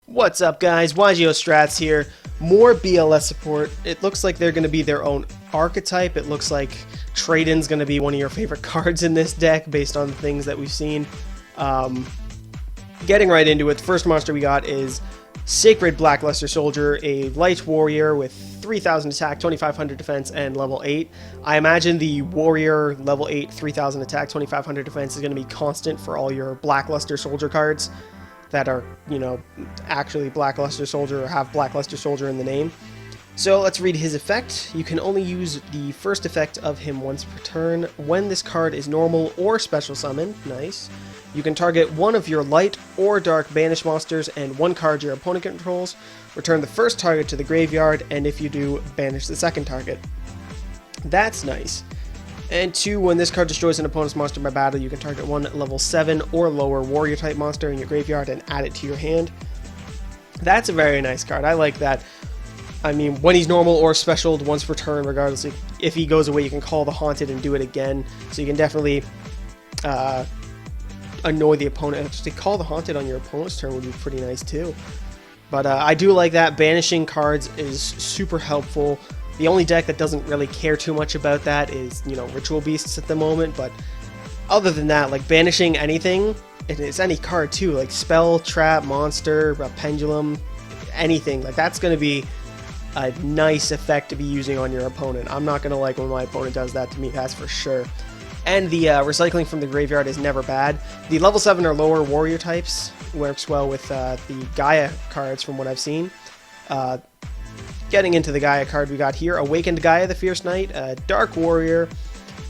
What's up, guys? YGO Strats here. More BLS support. It looks like they're going to be their own archetype. It looks like Trade-in's going to be one of your favorite cards in this deck based on the things that we've seen. Getting right into it, the first monster we got is Sacred Blackluster Soldier, a light warrior with 3000 attack, 2500 defense, and level 8. I imagine the warrior level 8, 3000 attack, 2500 defense is going to be constant for all your Blackluster Soldier cards that are, actually Blackluster Soldier or have Blackluster Soldier in the name. So let's read his effect. You can only use the first effect of him once per turn. When this card is normal or special summon, nice. You can target one of your light or dark banished monsters and one card your opponent controls. Return the first target to the graveyard, and if you do, banish the second target. That's nice. And 2, when this card destroys an opponent's monster by battle, you can target one level 7 or lower warrior type monster in your graveyard and add it to your hand. That's a very nice card. I like that. I mean, when he's normal or specialed once per turn, regardless if he goes away, you can call the Haunted and do it again. So you can definitely annoy the opponent. Actually, call the Haunted on your opponent's turn would be pretty nice too. But I do like that. Banishing cards is super helpful. The only deck that doesn't really care too much about that is, Ritual Beasts at the moment. But other than that, like banishing anything, and it's any card too, like spell, trap, monster, a pendulum, anything. Like that's going to be a nice effect to be using on your opponent. I'm not going to like when my opponent does that to me, that's for sure. And the recycling from the graveyard is never bad. The level 7 or lower warrior types works well with the Gaia cards from what I've seen. Getting into the Gaia card we got here, Awakened Gaia, the Fierce Knight, Dark Warrior,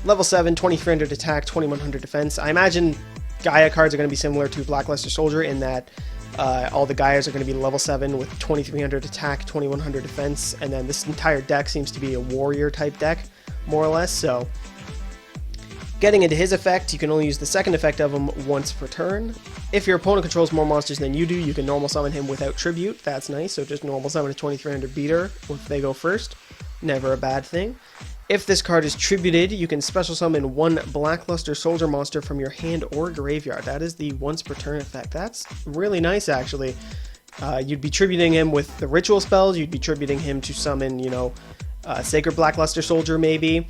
level 7, 2300 attack, 2100 defense. I imagine Gaia cards are going to be similar to Blackluster Soldier in that all the Gaias are going to be level 7 with 2300 attack, 2100 defense, and then this entire deck seems to be a warrior type deck, more or less, so getting into his effect, you can only use the second effect of him once per turn. If your opponent controls more monsters than you do, you can normal summon him without tribute. That's nice, so just normal summon a 2300 beater if they go first. Never a bad thing. If this card is tributed, you can special summon one Blackluster Soldier monster from your hand or graveyard. That is the once per turn effect. That's really nice, actually. You'd be tributing him with the ritual spells. You'd be tributing him to summon, Sacred Blackluster Soldier, maybe.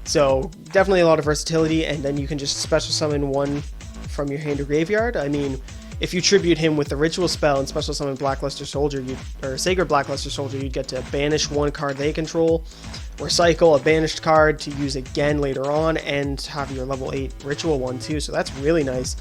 So definitely a lot of versatility, and then you can just special summon one from your hand or graveyard. I mean, if you tribute him with the ritual spell and special summon Blackluster Soldier, or Sacred Blackluster Soldier, you'd get to banish one card they control, recycle a banished card to use again later on, and have your level 8 ritual one too, so that's really nice.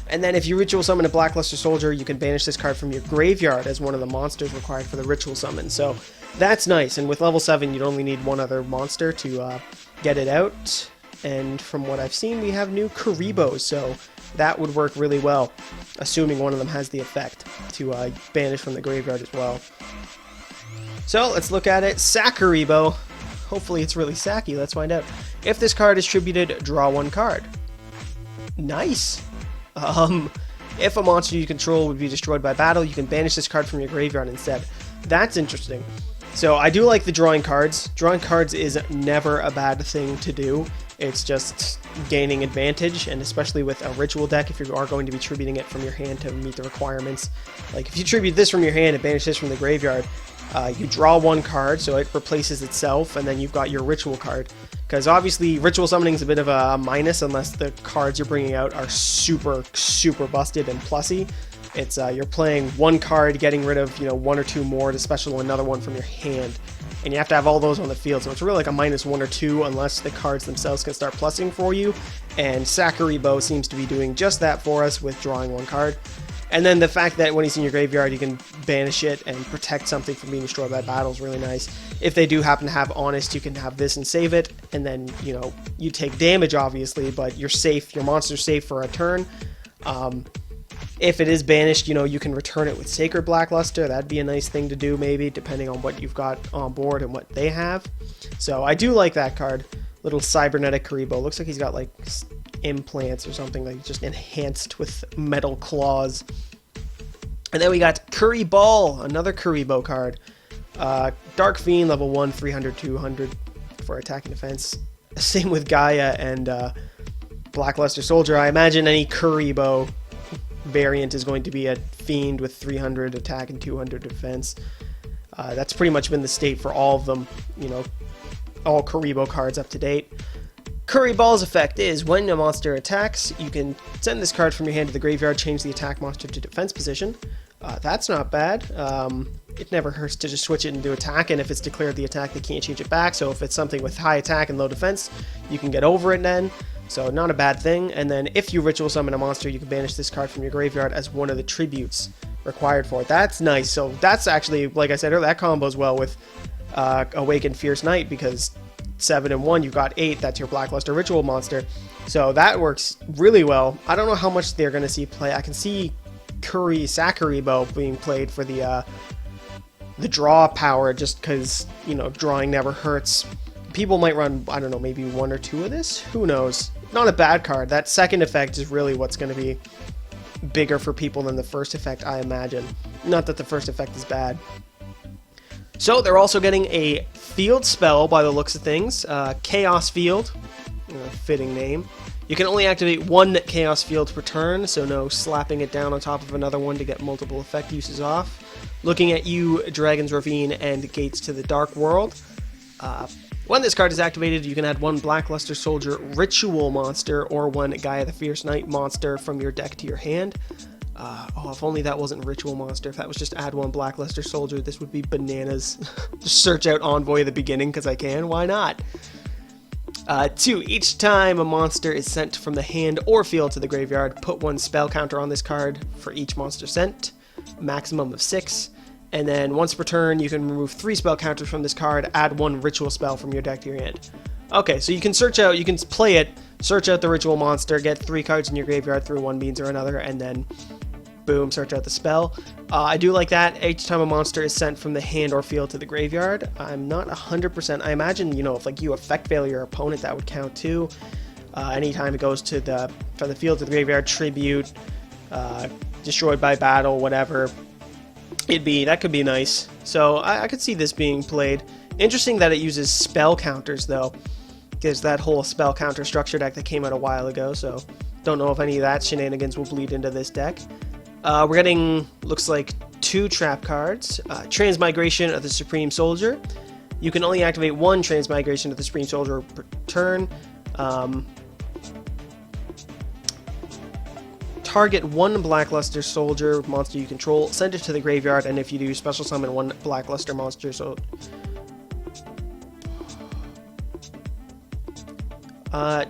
And then if you ritual summon a Blackluster Soldier, you can banish this card from your graveyard as one of the monsters required for the ritual summon, so that's nice. And with level 7, you'd only need one other monster to get it out, and from what I've seen, we have new Sakuriboh, so that would work really well, assuming one of them has the effect to banish from the graveyard as well. So let's look at it. Sakuriboh. Hopefully it's really Saki. Let's find out. If this card is tributed, draw one card. Nice. If a monster you control would be destroyed by battle, you can banish this card from your graveyard instead. That's interesting. So I do like the drawing cards. Drawing cards is never a bad thing to do. It's just gaining advantage, and especially with a ritual deck, if you are going to be tributing it from your hand to meet the requirements. Like if you tribute this from your hand and banish this from the graveyard, you draw one card, so it replaces itself, and then you've got your ritual card. Because obviously ritual summoning is a bit of a minus unless the cards you're bringing out are super, super busted and plussy. It's you're playing one card, getting rid of one or two more to special another one from your hand, and you have to have all those on the field. So it's really like a -1 or 2 unless the cards themselves can start plussing for you. And Sakuriboh seems to be doing just that for us with drawing one card. And then the fact that when he's in your graveyard, you can banish it and protect something from being destroyed by battle is really nice. If they do happen to have Honest, you can have this and save it, and then you take damage obviously, but you're safe. Your monster's safe for a turn. If it is banished, you can return it with Sacred Blackluster. That'd be a nice thing to do, maybe, depending on what you've got on board and what they have. So I do like that card. Little cybernetic Sakuriboh. Looks like he's got, like, implants or something, like just enhanced with metal claws. And then we got Curry Ball, another Sakuriboh card. Dark Fiend, level 1, 300, 200 for attack and defense. Same with Gaia and Blackluster Soldier. I imagine any Sakuriboh variant is going to be a Fiend with 300 attack and 200 defense. That's pretty much been the state for all of them, you know, all Sakuriboh cards up to date. Kuriball's effect is when a monster attacks, you can send this card from your hand to the graveyard, change the attack monster to defense position. That's not bad. It never hurts to just switch it into attack, and if it's declared the attack, they can't change it back. So if it's something with high attack and low defense, you can get over it then. So not a bad thing. And then if you ritual summon a monster, you can banish this card from your graveyard as one of the tributes required for it. That's nice. So that's actually, like I said earlier, that combos well with Awakened Fierce Knight, because 7 and 1, you've got 8. That's your Blackluster Ritual monster. So that works really well. I don't know how much they're going to see play. I can see Sakuriboh being played for the draw power, just because, you know, drawing never hurts. People might run, I don't know, maybe 1 or 2 of this. Who knows? Not a bad card. That second effect is really what's going to be bigger for people than the first effect, I imagine. Not that the first effect is bad. So they're also getting a field spell by the looks of things. Chaos Field, fitting name. You can only activate 1 Chaos Field per turn, so no slapping it down on top of another one to get multiple effect uses off. Looking at you, Dragon's Ravine and Gates to the Dark World. When this card is activated, you can add 1 Blackluster Soldier Ritual monster or 1 Gaia the Fierce Knight monster from your deck to your hand. Oh, if only that wasn't Ritual monster. If that was just add 1 Blackluster Soldier, this would be bananas. Just search out Envoy at the beginning because I can. Why not? 2. Each time a monster is sent from the hand or field to the graveyard, put 1 spell counter on this card for each monster sent. Maximum of 6. And then once per turn, you can remove 3 spell counters from this card, add 1 ritual spell from your deck to your hand. Okay, so you can play it, search out the ritual monster, get 3 cards in your graveyard through one means or another, and then boom, search out the spell. I do like that. Each time a monster is sent from the hand or field to the graveyard, I'm not 100%. I imagine, you know, if like you effect fail your opponent, that would count too. Anytime it goes to from the field to the graveyard, tribute, destroyed by battle, whatever. That could be nice. So I could see this being played. Interesting that it uses spell counters though, because that whole spell counter structure deck that came out a while ago. So don't know if any of that shenanigans will bleed into this deck. We're getting, looks like 2 trap cards. Transmigration of the Supreme Soldier. You can only activate 1 Transmigration of the Supreme Soldier per turn. Target 1 Blackluster Soldier monster you control, send it to the graveyard, and if you do, special summon 1 Blackluster monster. So,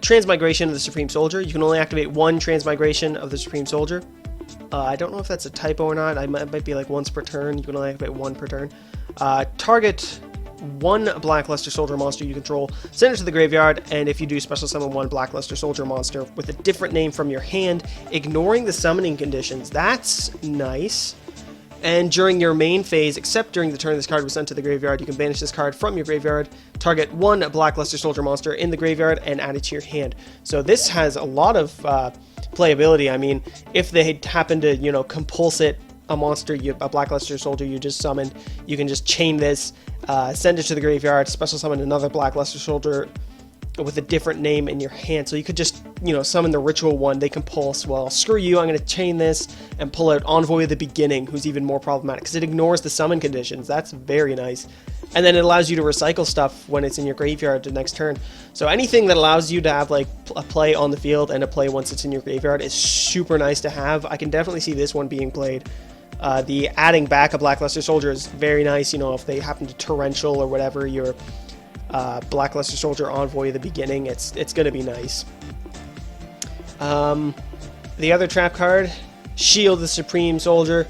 Transmigration of the Supreme Soldier. You can only activate 1 Transmigration of the Supreme Soldier. I don't know if that's a typo or not. It might be like once per turn. You can only activate 1 per turn. Target 1 Blackluster Soldier monster you control, send it to the graveyard, and if you do, special summon 1 Blackluster Soldier monster with a different name from your hand, ignoring the summoning conditions. That's nice. And during your main phase, except during the turn this card was sent to the graveyard, you can banish this card from your graveyard, target 1 Blackluster Soldier monster in the graveyard, and add it to your hand. So this has a lot of playability. I mean, if they happen to, you know, compulsate a monster, a Blackluster Soldier you just summoned, you can just chain this, send it to the graveyard, special summon another Blackluster Soldier with a different name in your hand. So you could just, you know, summon the ritual one, they compulse. Well, screw you, I'm going to chain this and pull out Envoy at the beginning, who's even more problematic because it ignores the summon conditions. That's very nice. And then it allows you to recycle stuff when it's in your graveyard the next turn. So anything that allows you to have like a play on the field and a play once it's in your graveyard is super nice to have. I can definitely see this one being played. The adding back a Blackluster Soldier is very nice. You know, if they happen to torrential or whatever your Blackluster Soldier Envoy at the beginning, it's going to be nice. The other trap card, Shield the Supreme Soldier.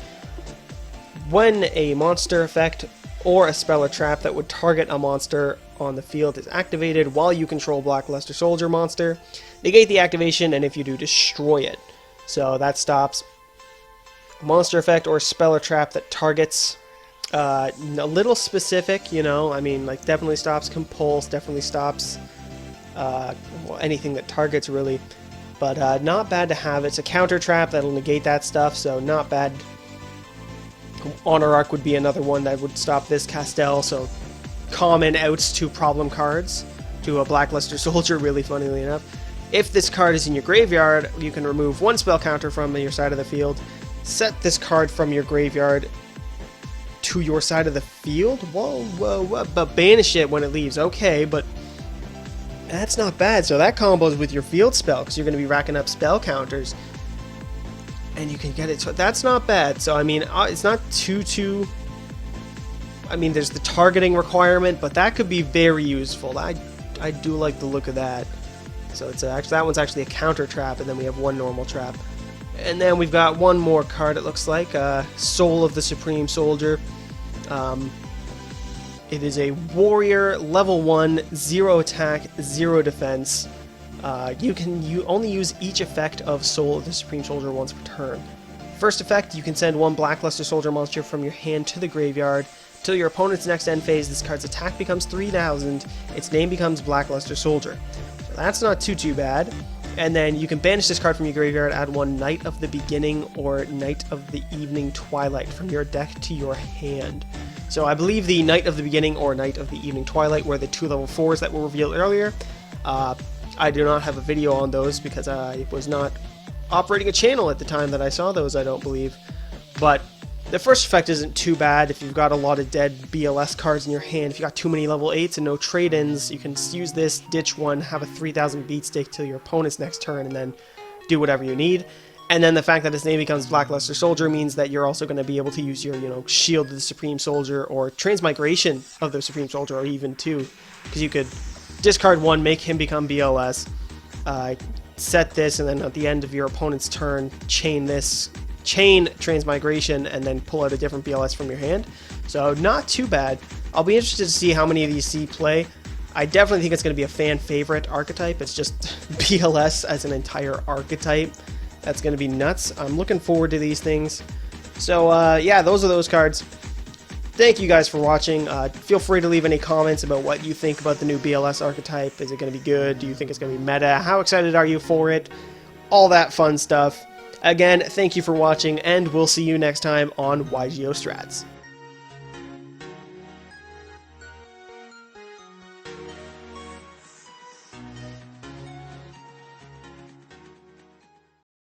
When a monster effect or a spell or trap that would target a monster on the field is activated while you control Blackluster Soldier monster, negate the activation, and if you do, destroy it. So that stops monster effect or spell or trap that targets. A little specific, you know, I mean, like definitely stops compulse, definitely stops anything that targets really, but not bad to have. It's a counter trap that'll negate that stuff, so not bad. Honor Arc would be another one that would stop this Castell, so common outs to problem cards to a Blackluster Soldier, really funnily enough. If this card is in your graveyard, you can remove one spell counter from your side of the field, set this card from your graveyard to your side of the field? Whoa, but banish it when it leaves. Okay, but that's not bad. So that combos with your field spell, because you're going to be racking up spell counters, and you can get it. So that's not bad. So I mean, it's not too. I mean, there's the targeting requirement, but that could be very useful. I do like the look of that. So it's actually, that one's actually a counter trap, and then we have one normal trap. And then we've got one more card, it looks like, Soul of the Supreme Soldier. It is a warrior, level 1, 0 attack, 0 defense. You only use each effect of Soul of the Supreme Soldier once per turn. First effect, you can send one Blackluster Soldier monster from your hand to the graveyard. Till your opponent's next end phase, this card's attack becomes 3,000, its name becomes Blackluster Soldier. So that's not too bad. And then you can banish this card from your graveyard, add one Night of the Beginning or Night of the Evening Twilight from your deck to your hand. So I believe the Night of the Beginning or Night of the Evening Twilight were the 2 level 4s that were revealed earlier. I do not have a video on those because I was not operating a channel at the time that I saw those, I don't believe. But the first effect isn't too bad if you've got a lot of dead BLS cards in your hand. If you got too many level 8s and no trade-ins, you can use this, ditch one, have a 3,000 beat stick till your opponent's next turn, and then do whatever you need. And then the fact that its name becomes Blackluster Soldier means that you're also going to be able to use your, Shield of the Supreme Soldier or Transmigration of the Supreme Soldier, or even 2, because you could discard one, make him become BLS, set this, and then at the end of your opponent's turn, chain Transmigration, and then pull out a different BLS from your hand. So not too bad. I'll be interested to see how many of these see play. I definitely think it's going to be a fan favorite archetype. It's just BLS as an entire archetype. That's going to be nuts. I'm looking forward to these things. So yeah, those are those cards. Thank you guys for watching. Feel free to leave any comments about what you think about the new BLS archetype. Is it going to be good? Do you think it's going to be meta? How excited are you for it? All that fun stuff. Again, thank you for watching, and we'll see you next time on YGO Strats.